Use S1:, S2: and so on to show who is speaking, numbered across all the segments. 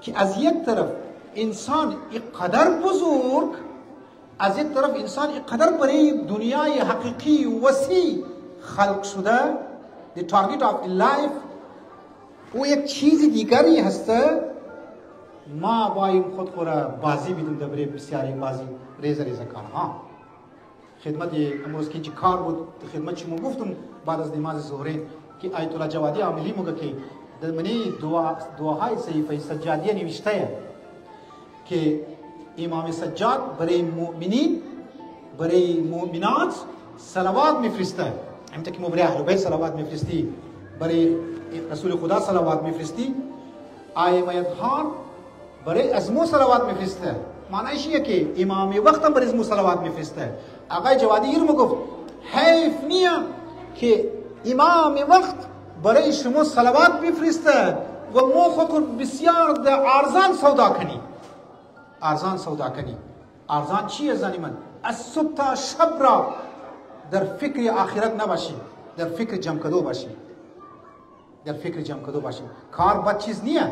S1: که از یک طرف انسان اینقدر بزرگ، از یک طرف انسان اینقدر برای دنیای حقیقی وسیع خلق شده، the target of the life، او یک چیز دیگری هسته. ما بایم خود خورا بازی بیدیم دبره بسیاری بازی ریزه ریزه کارها. خدمت امروز که کار بود خدمت شما گفتم بعد از نماز ظهرین که آیت الله جوادی عاملی موگه که در منی دعاهای صحیفه سجادیه نوشته که امام سجاد برای مؤمنین برای مؤمنات صلوات میفرسته. همونطور که ما برای اهل بیت صلوات میفرستی، برای رسول خدا صلوات میفرستی، ائمه ها برای ازمو صلوات میفرسته. معنیش اینه که امام وقت هم برای ازمو صلوات میفرسته. آقای جوادی اینو گفت حیف نیه که امام وقت برای شما صلوات میفرسته و ما خود بسیار در ارزان سودا کنی. ارزان سودا کنی. ارزان چیه زنی من؟ از صبح تا شب را در فکر آخرت نباشی، در فکر جمع کدو باشی، در فکر جمع کدو باشی. کار بد چیز نیه،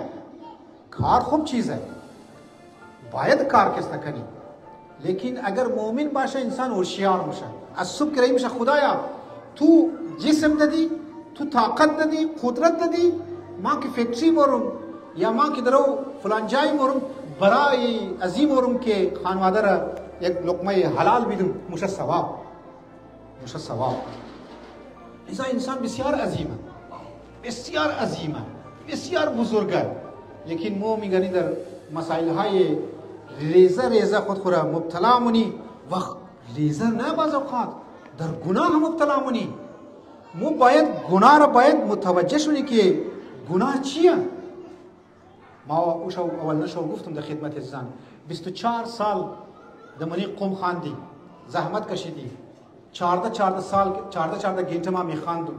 S1: کار خوب چیزه، باید کار کس نکنی. لیکن اگر مؤمن باشه انسان هوشیار میشه. از صبح که میشه خدایا تو جسم دادی، تو طاقت دادی، قدرت دادی، ما که فکری برم یا ما که درو فلان جای برم برای عظیم برم که خانواده را یک لقمه حلال بیدم، موشه ثواب، موشه ثواب. لذا انسان بسیار عظیمه، بسیار عظیمه، بسیار بزرگه. لیکن ما میگنی در مسائل های ریزه ریزه خود خورا مبتلا مونی. وقت ریزه نه، بعض اوقات در گناه مبتلا مونی. ما باید گناه را باید متوجه شونی که گناه چیه. ما اول نشو گفتم در خدمت زن 24 سال در منی قوم خواندی، زحمت کشیدی، 14 سال 14 گنٹه ما میخواندم،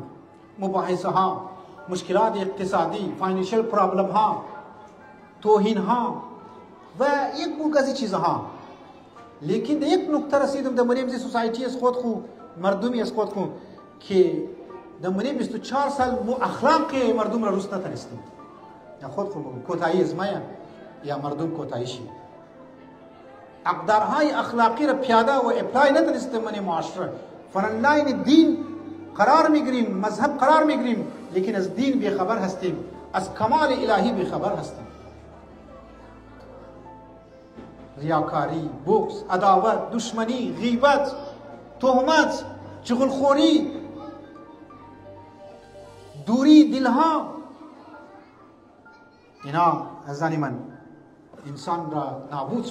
S1: مباحثه ها، مشکلات اقتصادی، فاینانشل پرابلم ها، توهین ها و یک بوگ از چیزها. لیکن در یک نقطه رسیدم در منی سوسایتی از خود خو، مردمی از خود خو که در منی 24 سال مو اخلاق مردم را روست نتنستیم. یا خود خو کوتاهی از ما یا مردم کوتاهیشی. اقدارهای اخلاقی را پیاده و اپلای نتنستیم منی معاشره. فرنلاین دین قرار میگیریم، مذهب قرار میگیریم، لیکن از دین بیخبر هستیم، از کمال الهی بیخبر هستیم. ریاکاری، بغض، عداوت، دشمنی، غیبت، تهمت، چغلخوری، دوری دلها، اینا از من انسان را نابود